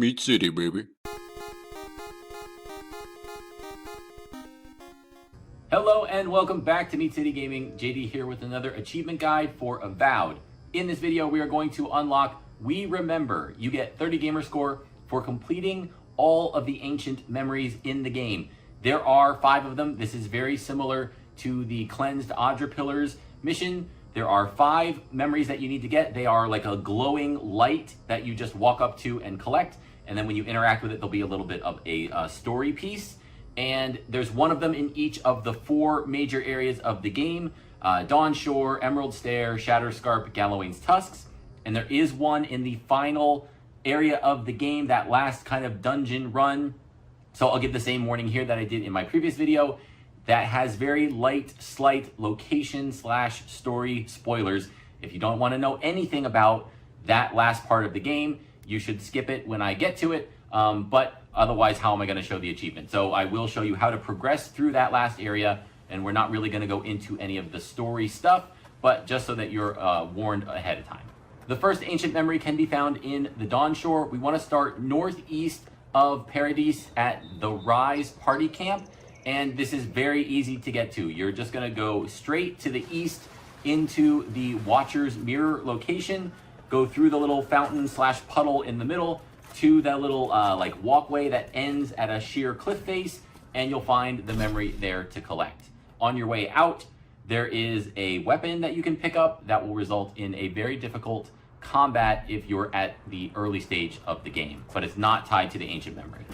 Meat City, baby. Hello and welcome back to Meat City Gaming. JD here with another achievement guide for Avowed. In this video, we are going to unlock We Remember. You get 30 gamer score for completing all of the ancient memories in the game. There are 5 of them. This is very similar to the Cleansed Audra Pillars mission. There are 5 memories that you need to get. They are like a glowing light that you just walk up to and collect. And then when you interact with it, there'll be a little bit of a story piece. And there's one of them in each of the 4 major areas of the game. Dawnshore, Emerald Stair, Shatterscarp, Galawain's Tusks. And there is one in the final area of the game, that last kind of dungeon run. So I'll give the same warning here that I did in my previous video. That has very light, slight location/story spoilers. If you don't want to know anything about that last part of the game, you should skip it when I get to it. But otherwise, how am I going to show the achievement? So I will show you how to progress through that last area, and we're not really going to go into any of the story stuff, but just so that you're warned ahead of time. The first ancient memory can be found in the Dawnshore. We want to start northeast of Paradise at the Rise Party Camp, and this is very easy to get to. You're just going to go straight to the east into the Watcher's Mirror location, go through the little fountain/puddle in the middle, to that little like walkway that ends at a sheer cliff face, and you'll find the memory there to collect. On your way out, there is a weapon that you can pick up that will result in a very difficult combat if you're at the early stage of the game, but it's not tied to the ancient memory.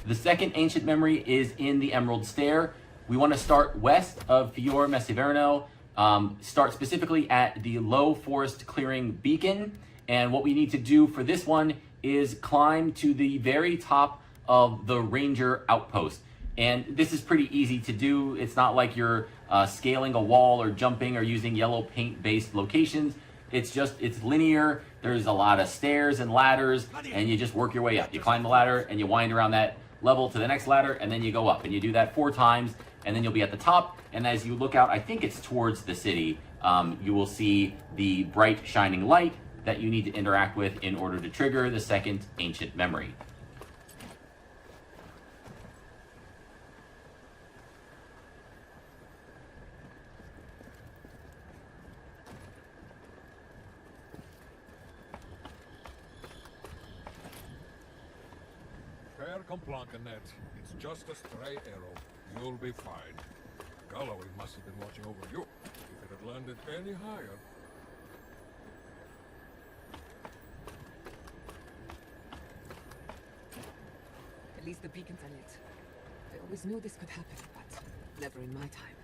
The second ancient memory is in the Emerald Stair. We want to start west of Fior Mesiverno, start specifically at the Low Forest Clearing Beacon, and what we need to do for this one is climb to the very top of the Ranger Outpost. And this is pretty easy to do. It's not like you're scaling a wall or jumping or using yellow paint-based locations. It's linear. There's a lot of stairs and ladders, and you just work your way up. You climb the ladder, and you wind around that level to the next ladder, and then you go up. And you do that 4 times, and then you'll be at the top. And as you look out, I think it's towards the city, you will see the bright shining light that you need to interact with in order to trigger the second ancient memory. Fair Complancanet. It's just a stray arrow. You'll be fine. Galawain must have been watching over you. If it had landed any higher. At least the beacons are lit. I always knew this could happen, but never in my time.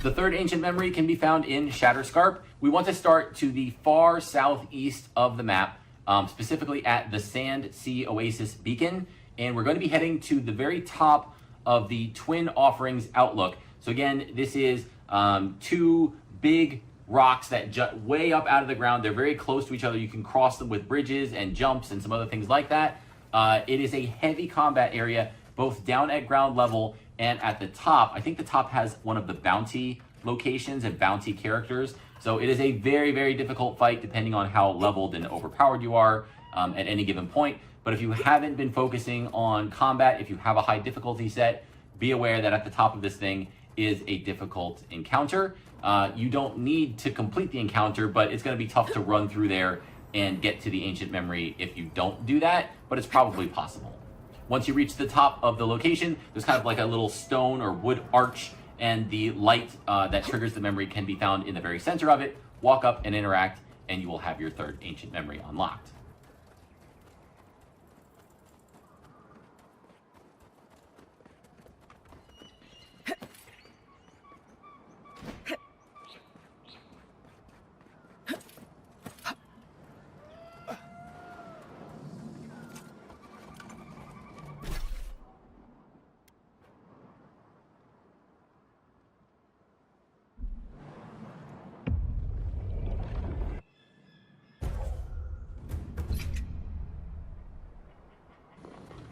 The third ancient memory can be found in Shatterscarp. We want to start to the far southeast of the map, specifically at the Sand Sea Oasis Beacon, and we're going to be heading to the very top of the Twin Offerings Outlook. So again, this is 2 big rocks that jut way up out of the ground. They're very close to each other. You can cross them with bridges and jumps and some other things like that. It is a heavy combat area, both down at ground level and at the top. I think the top has one of the bounty locations and bounty characters. So it is a very, very difficult fight depending on how leveled and overpowered you are at any given point. But if you haven't been focusing on combat, if you have a high difficulty set, be aware that at the top of this thing is a difficult encounter. You don't need to complete the encounter, but it's going to be tough to run through there and get to the ancient memory if you don't do that, but it's probably possible. Once you reach the top of the location, there's kind of like a little stone or wood arch, and the light that triggers the memory can be found in the very center of it. Walk up and interact, and you will have your third ancient memory unlocked.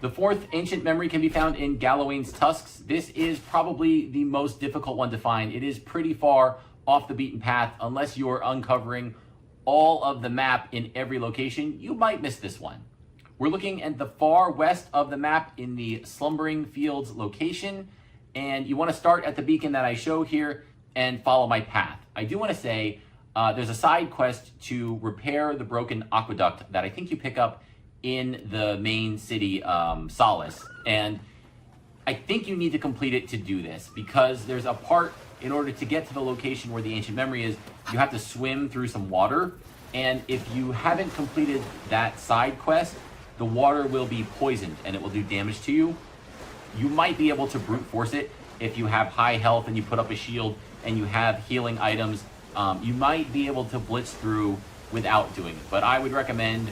The fourth ancient memory can be found in Galawain's Tusks. This is probably the most difficult one to find. It is pretty far off the beaten path. Unless you're uncovering all of the map in every location, you might miss this one. We're looking at the far west of the map in the Slumbering Fields location, and you want to start at the beacon that I show here and follow my path. I do want to say there's a side quest to repair the broken aqueduct that I think you pick up in the main city, Solace, and I think you need to complete it to do this, because there's a part, in order to get to the location where the ancient memory is, you have to swim through some water, and if you haven't completed that side quest, the water will be poisoned and it will do damage to you. You might be able to brute force it if you have high health and you put up a shield and you have healing items. You might be able to blitz through without doing it, but I would recommend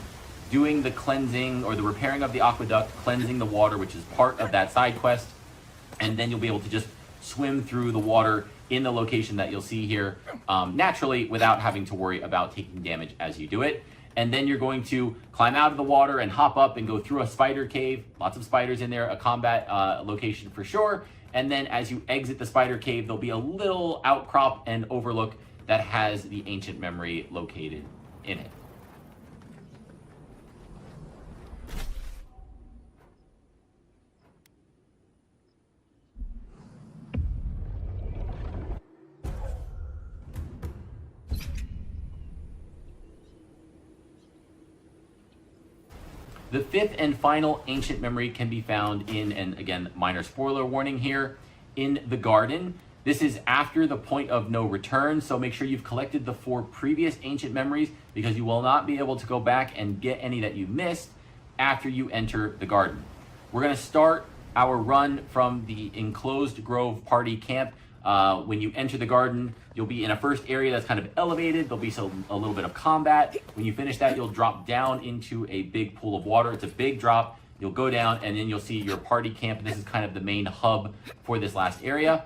doing the cleansing or the repairing of the aqueduct, cleansing the water, which is part of that side quest, and then you'll be able to just swim through the water in the location that you'll see here naturally, without having to worry about taking damage as you do it. And then you're going to climb out of the water and hop up and go through a spider cave, lots of spiders in there, a combat location for sure. And then as you exit the spider cave, there'll be a little outcrop and overlook that has the ancient memory located in it. The fifth and final ancient memory can be found in, and again, minor spoiler warning here, in the garden. This is after the point of no return, so make sure you've collected the 4 previous ancient memories, because you will not be able to go back and get any that you missed after you enter the garden. We're going to start our run from the enclosed grove party camp. When you enter the garden, you'll be in a first area that's kind of elevated. There'll be a little bit of combat. When you finish that, you'll drop down into a big pool of water. It's a big drop. You'll go down and then you'll see your party camp. This is kind of the main hub for this last area.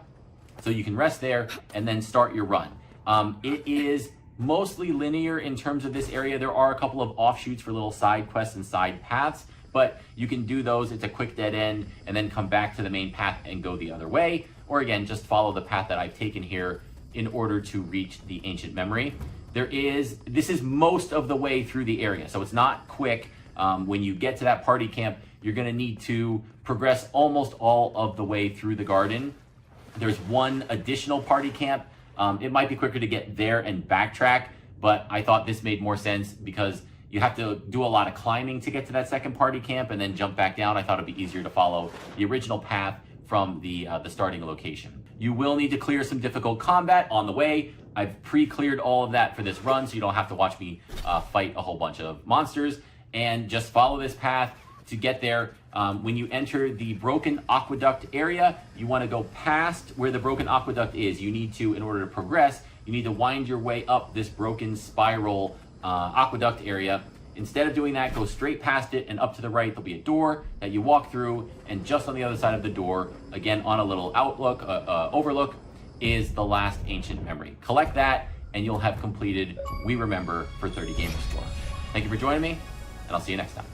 So you can rest there and then start your run. It is mostly linear in terms of this area. There are a couple of offshoots for little side quests and side paths, but you can do those. It's a quick dead end and then come back to the main path and go the other way. Or again, just follow the path that I've taken here in order to reach the ancient memory. This is most of the way through the area, so it's not quick. When you get to that party camp, you're gonna need to progress almost all of the way through the garden. There's one additional party camp. It might be quicker to get there and backtrack, but I thought this made more sense because you have to do a lot of climbing to get to that second party camp and then jump back down. I thought it'd be easier to follow the original path from the starting location. You will need to clear some difficult combat on the way. I've pre-cleared all of that for this run, so you don't have to watch me fight a whole bunch of monsters. And just follow this path to get there. When you enter the broken aqueduct area, you want to go past where the broken aqueduct is. You need to, in order to progress, you need to wind your way up this broken spiral aqueduct area. Instead of doing that, go straight past it and up to the right, there'll be a door that you walk through, and just on the other side of the door, again on a little overlook, is the last ancient memory. Collect that and you'll have completed We Remember for 30 Gamer Score. Thank you for joining me, and I'll see you next time.